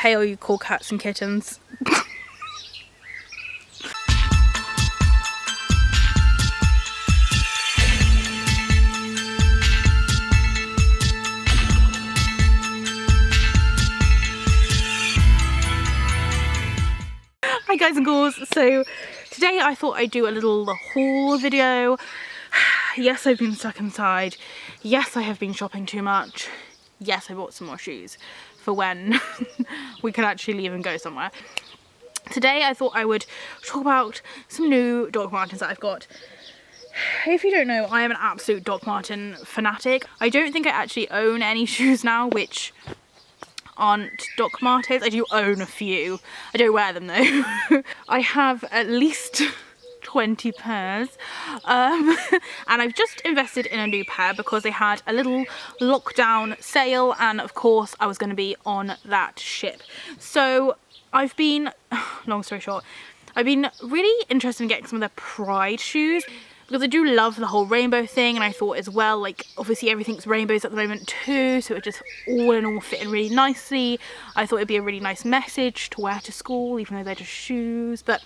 Hey all you cool cats and kittens. Hi guys and ghouls, so today I thought I'd do a little haul video. Yes, I've been stuck inside. Yes, I have been shopping too much. Yes, I bought some more shoes for when we can actually leave and go somewhere. Today I thought I would talk about some new Doc Martens that I've got. If you don't know, I am an absolute Doc Marten fanatic. I don't think I actually own any shoes now which aren't Doc Martens. I do own a few. I don't wear them though. I have at least 20 pairs and I've just invested in a new pair because they had a little lockdown sale and of course I was going to be on that ship. So I've been, long story short, I've been really interested in getting some of their Pride shoes because I do love the whole rainbow thing, and I thought as well, like obviously everything's rainbows at the moment too, so it just all in all fit in really nicely. I thought it'd be a really nice message to wear to school even though they're just shoes, but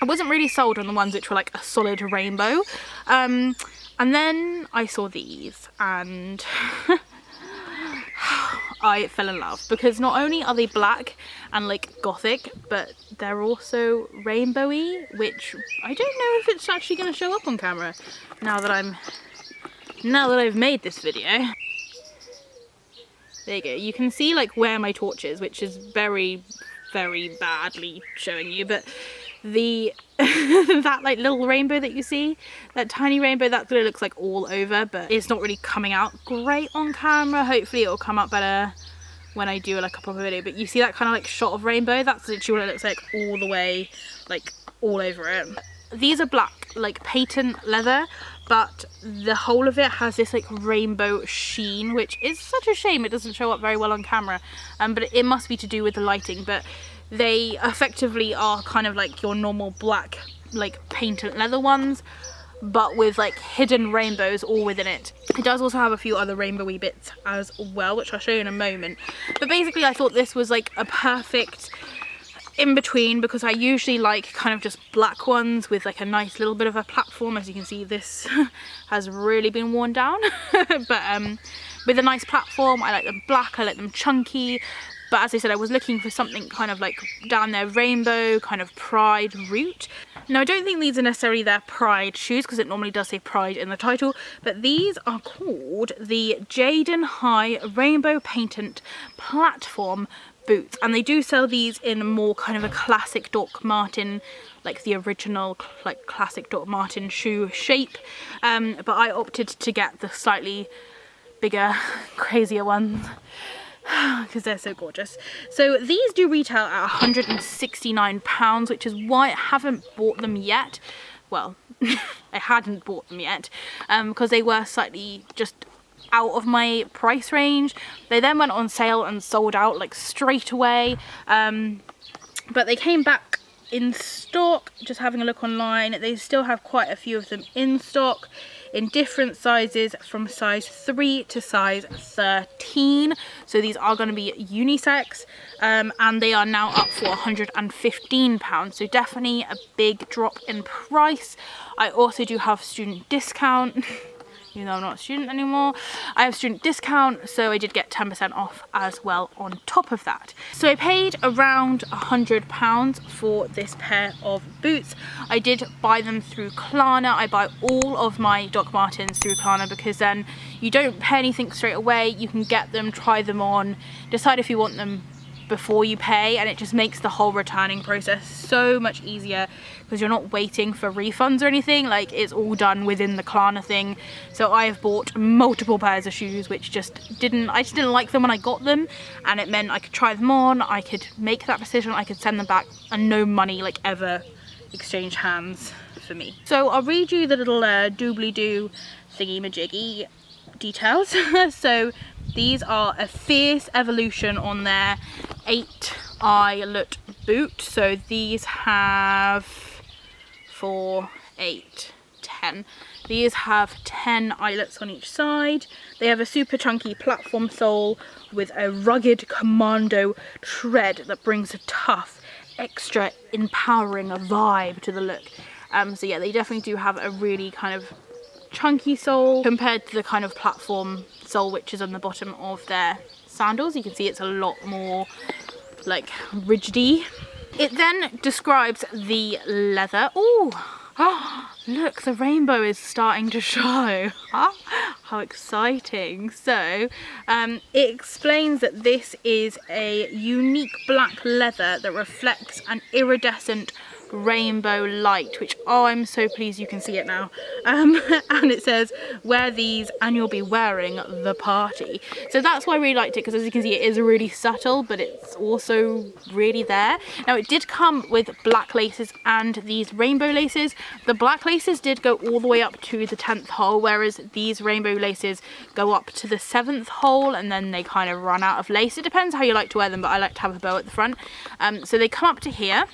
I wasn't really sold on the ones which were like a solid rainbow. And then I saw these and I fell in love because not only are they black and like gothic, but they're also rainbowy, which I don't know if it's actually going to show up on camera now that I've made this video. There you go. You can see like where my torch is, which is very badly showing you, but the that like little rainbow that you see, that tiny rainbow, that's what it looks like all over, but it's not really coming out great on camera. Hopefully it'll come out better when I do like a proper video. But you see that kind of like shot of rainbow, that's literally what it looks like all the way, like all over it. These are black like patent leather, but the whole of it has this like rainbow sheen, which is such a shame it doesn't show up very well on camera, but it must be to do with the lighting. But they effectively are kind of like your normal black like patent leather ones, but with like hidden rainbows all within it. It does also have a few other rainbowy bits as well, which I'll show you in a moment. But basically I thought this was like a perfect in between, because I usually like kind of just black ones with like a nice little bit of a platform. As you can see, this has really been worn down. But with a nice platform, I like them black, I like them chunky. But as I said, I was looking for something kind of like down their rainbow, kind of Pride route. Now, I don't think these are necessarily their Pride shoes because it normally does say Pride in the title, but these are called the Jadon High Rainbow Patent Platform boots, and they do sell these in more kind of a classic Doc Marten, like the original like classic Doc Marten shoe shape, but I opted to get the slightly bigger, crazier ones because they're so gorgeous. So these do retail at £169, which is why I haven't bought them yet. Well, I hadn't bought them yet because they were slightly just out of my price range. They then went on sale and sold out like straight away, but they came back in stock. Just having a look online, they still have quite a few of them in stock in different sizes from size 3 to size 13, so these are going to be unisex, and they are now up for £115, so definitely a big drop in price. I also do have student discount. Even though I'm not a student anymore, I have student discount, so I did get 10% off as well on top of that. So I paid around £100 for this pair of boots. I did buy them through Klarna. I buy all of my Doc Martens through Klarna because then you don't pay anything straight away. You can get them, try them on, decide if you want them before you pay, and it just makes the whole returning process so much easier because you're not waiting for refunds or anything. Like, it's all done within the Klarna thing. So I have bought multiple pairs of shoes which I just didn't like them when I got them, and it meant I could try them on, I could make that decision, I could send them back, and no money like ever exchanged hands for me. So I'll read you the little doobly-doo thingy-majiggy details. So these are a fierce evolution on their 8-eyelet boot. So these have 4, 8, 10 10. These have 10 eyelets on each side. They have a super chunky platform sole with a rugged commando tread that brings a tough, extra empowering vibe to the look. So yeah, they definitely do have a really kind of chunky sole compared to the kind of platform sole which is on the bottom of their sandals. You can see it's a lot more like rigidy. It then describes the leather. Ooh. Oh, look, the rainbow is starting to show. How exciting. So it explains that this is a unique black leather that reflects an iridescent rainbow light, which, oh, I'm so pleased you can see it now. And it says, wear these and you'll be wearing the party. So that's why I really liked it, because as you can see, it is really subtle, but it's also really there. Now, it did come with black laces and these rainbow laces. The black laces did go all the way up to the 10th hole, whereas these rainbow laces go up to the 7th hole, and then they kind of run out of lace. It depends how you like to wear them, but I like to have a bow at the front. So they come up to here.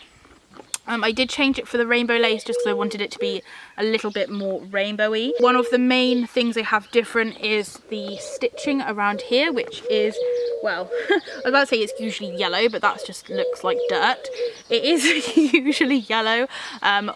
I did change it for the rainbow lace just because I wanted it to be a little bit more rainbowy. One of the main things they have different is the stitching around here, which is, well, I was about to say it's usually yellow, but that just looks like dirt. It is usually yellow.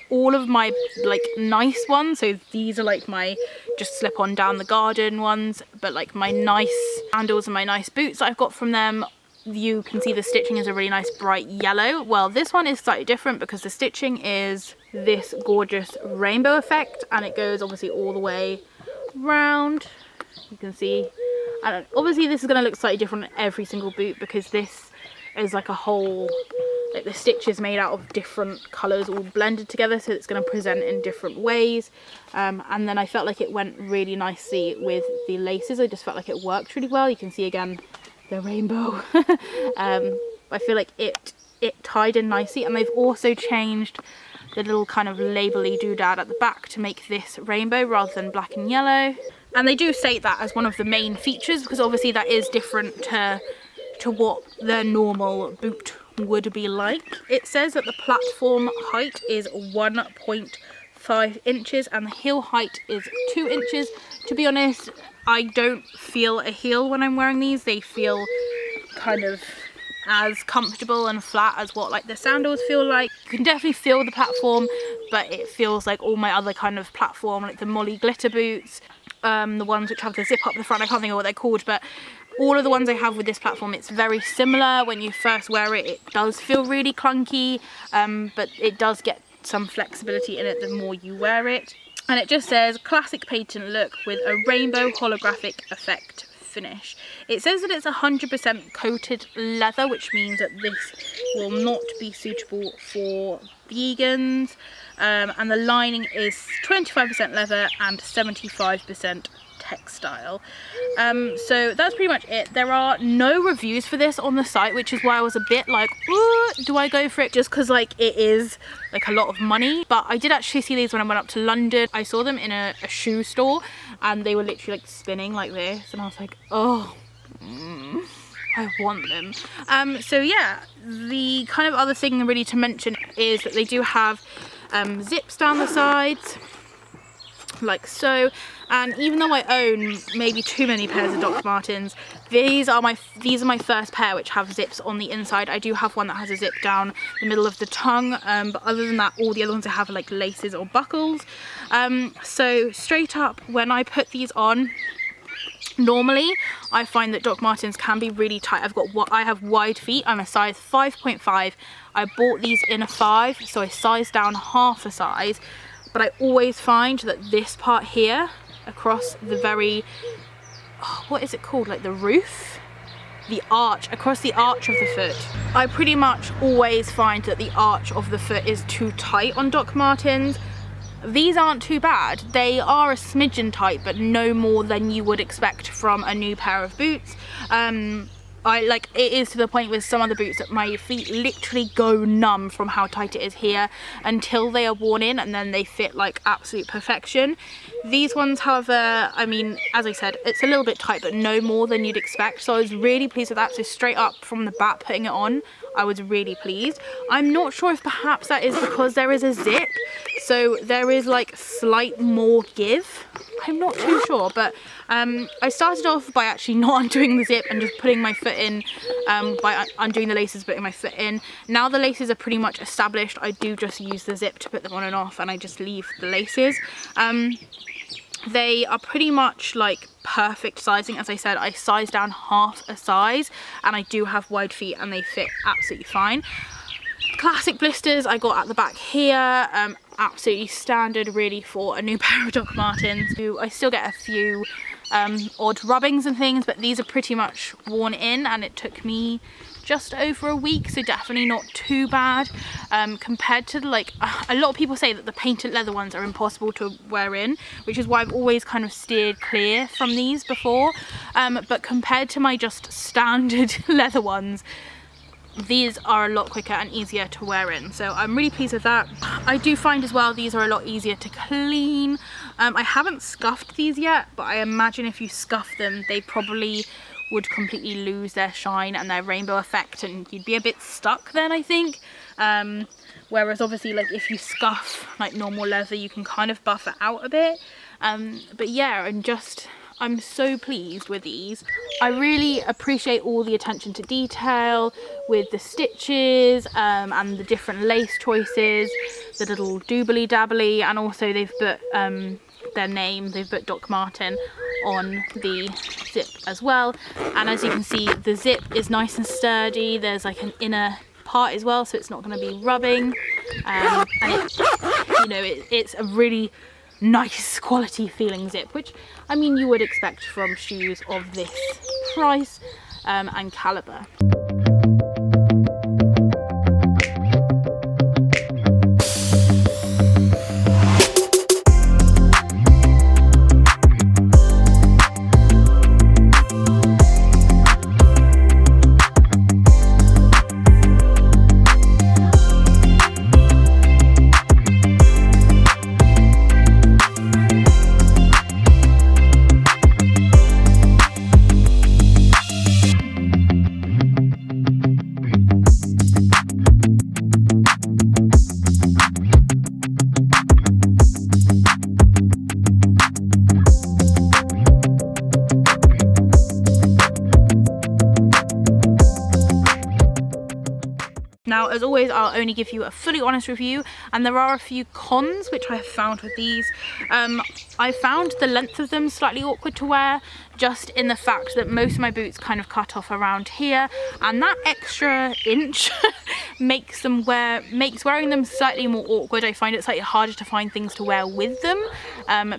All of my like nice ones, so these are like my just slip on down the garden ones, but like my nice sandals and my nice boots that I've got from them, you can see the stitching is a really nice bright yellow. Well, this one is slightly different because the stitching is this gorgeous rainbow effect, and it goes obviously all the way round. You can see, obviously this is going to look slightly different on every single boot because this is like a whole, like the stitch is made out of different colours all blended together, so it's going to present in different ways. And then I felt like it went really nicely with the laces. I just felt like it worked really well. You can see again the rainbow. I feel like it tied in nicely, and they've also changed the little kind of labely doodad at the back to make this rainbow rather than black and yellow. And they do state that as one of the main features because obviously that is different to what their normal boot would be like. It says that the platform height is 1.5 inches and the heel height is 2 inches. To be honest, I don't feel a heel when I'm wearing these. They feel kind of as comfortable and flat as what like the sandals feel like. You can definitely feel the platform, but it feels like all my other kind of platform, like the Molly glitter boots, the ones which have the zip up the front. I can't think of what they're called, but all of the ones I have with this platform, it's very similar. When you first wear it, it does feel really clunky, but it does get some flexibility in it the more you wear it. And it just says classic patent look with a rainbow holographic effect finish. It says that it's 100% coated leather, which means that this will not be suitable for vegans. And the lining is 25% leather and 75% textile. So that's pretty much it. There are no reviews for this on the site, which is why I was a bit like, ooh, do I go for it, just because like it is like a lot of money. But I did actually see these when I went up to London. I saw them in a shoe store and they were literally like spinning like this, and I was like, oh, I want them. So yeah, the kind of other thing really to mention is that they do have zips down the sides like so, and even though I own maybe too many pairs of Dr. Martens, these are my first pair which have zips on the inside. I do have one that has a zip down the middle of the tongue, but other than that, all the other ones I have are like laces or buckles. So straight up, when I put these on, normally I find that Dr. Martens can be really tight. I have wide feet. I'm a size 5.5. I bought these in a 5, so I sized down half a size. But I always find that this part here, across the very, what is it called, like the roof? The arch, across the arch of the foot. I pretty much always find that the arch of the foot is too tight on Dr. Martens. These aren't too bad. They are a smidgen tight, but no more than you would expect from a new pair of boots. It is to the point with some of the boots that my feet literally go numb from how tight it is here until they are worn in, and then they fit like absolute perfection. These ones, however, I mean, as I said, it's a little bit tight, but no more than you'd expect. So I was really pleased with that. So straight up from the bat, putting it on, I was really pleased. I'm not sure if perhaps that is because there is a zip. so there is like slight more give. I'm not too sure, but I started off by actually not undoing the zip and just putting my foot in, by undoing the laces, putting my foot in. Now the laces are pretty much established. I do just use the zip to put them on and off, and I just leave the laces. They are pretty much like perfect sizing. As I said, I sized down half a size, and I do have wide feet and they fit absolutely fine. Classic blisters I got at the back here, absolutely standard really for a new pair of Doc Martens. I still get a few odd rubbings and things, but these are pretty much worn in, and it took me just over a week, so definitely not too bad. Compared to like a lot of people say that the painted leather ones are impossible to wear in, which is why I've always kind of steered clear from these before, but compared to my just standard leather ones, these are a lot quicker and easier to wear in, so I'm really pleased with that. I do find as well these are a lot easier to clean. I haven't scuffed these yet, but I imagine if you scuff them they probably would completely lose their shine and their rainbow effect, and you'd be a bit stuck then, I think. Whereas obviously like if you scuff like normal leather you can kind of buff it out a bit. But yeah, I'm so pleased with these. I really appreciate all the attention to detail with the stitches and the different lace choices, the little doobly dabbly, and also they've put their name, they've put Doc Marten on the zip as well. And as you can see, the zip is nice and sturdy. There's like an inner part as well, so it's not going to be rubbing, and it's a really nice quality feeling zip, which I mean you would expect from shoes of this price and caliber. Now, as always, I'll only give you a fully honest review, and there are a few cons which I have found with these. I found the length of them slightly awkward to wear, just in the fact that most of my boots kind of cut off around here, and that extra inch makes wearing them slightly more awkward. I find it slightly harder to find things to wear with them,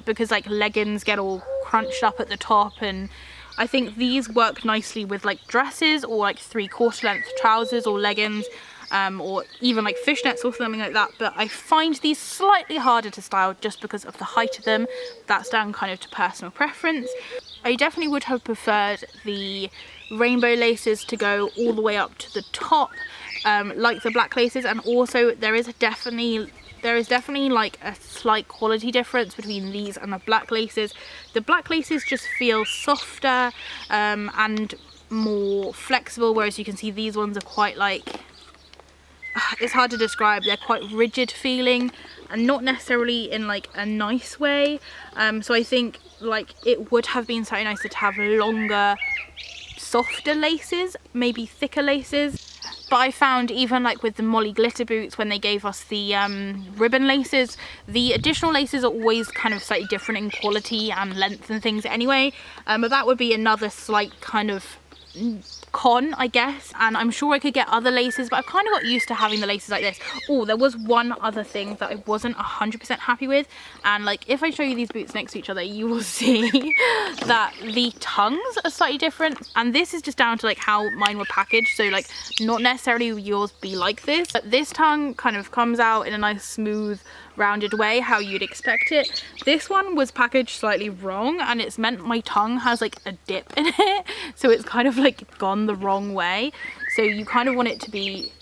because like leggings get all crunched up at the top, and I think these work nicely with like dresses or like 3/4 length trousers or leggings, or even like fishnets or something like that. But I find these slightly harder to style just because of the height of them. That's down kind of to personal preference. I definitely would have preferred the rainbow laces to go all the way up to the top, like the black laces, and also there is definitely like a slight quality difference between these and the black laces. The black laces just feel softer and more flexible, whereas you can see these ones are quite like, it's hard to describe, they're quite rigid feeling and not necessarily in like a nice way. So I think like it would have been so nicer to have longer, softer laces, maybe thicker laces. But I found even like with the Molly glitter boots, when they gave us the ribbon laces, the additional laces are always kind of slightly different in quality and length and things anyway. But that would be another slight kind of con, I guess. And I'm sure I could get other laces, but I've kind of got used to having the laces like this. Oh, there was one other thing that I wasn't 100% happy with, and like if I show you these boots next to each other you will see that the tongues are slightly different, and this is just down to like how mine were packaged. So like not necessarily yours be like this, but this tongue kind of comes out in a nice smooth rounded way, how you'd expect it. This one was packaged slightly wrong, and it's meant my tongue has like a dip in it, so it's kind of like gone the wrong way. So you kind of want it to be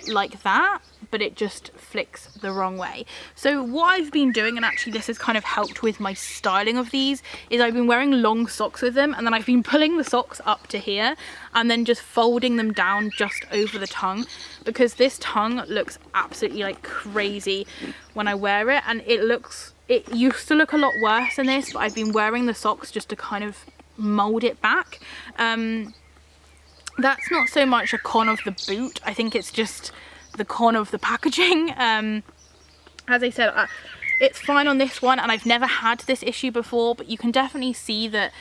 like that, but it just flicks the wrong way. So what I've been doing, and actually this has kind of helped with my styling of these, is I've been wearing long socks with them, and then I've been pulling the socks up to here and then just folding them down just over the tongue, because this tongue looks absolutely like crazy when I wear it, and it used to look a lot worse than this, but I've been wearing the socks just to kind of mold it back. That's not so much a con of the boot, I think it's just the con of the packaging. As I said, it's fine on this one, and I've never had this issue before, but you can definitely see that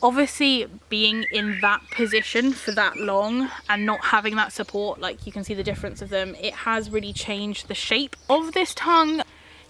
obviously being in that position for that long and not having that support, like you can see the difference of them, it has really changed the shape of this tongue.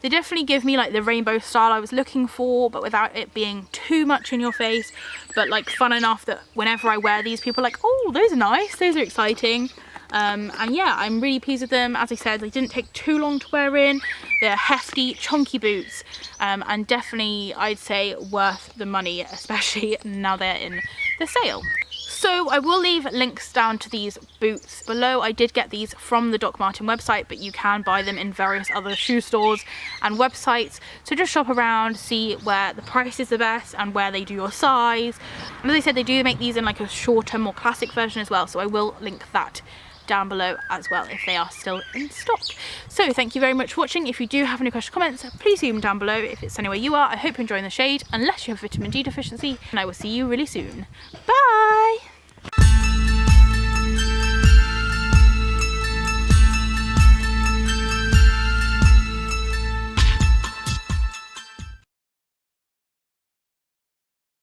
They definitely give me like the rainbow style I was looking for, but without it being too much in your face. But like fun enough that whenever I wear these, people are like, oh, those are nice, those are exciting. And yeah, I'm really pleased with them. As I said, they didn't take too long to wear in. They're hefty, chunky boots, and definitely I'd say worth the money, especially now they're in the sale. So I will leave links down to these boots below. I did get these from the Doc Marten website, but you can buy them in various other shoe stores and websites. So just shop around, see where the price is the best and where they do your size. And as I said, they do make these in like a shorter, more classic version as well. So I will link that down below as well if they are still in stock. So thank you very much for watching. If you do have any questions or comments, please leave them down below. If it's anywhere you are, I hope you're enjoying the shade, unless you have vitamin D deficiency, and I will see you really soon. Bye!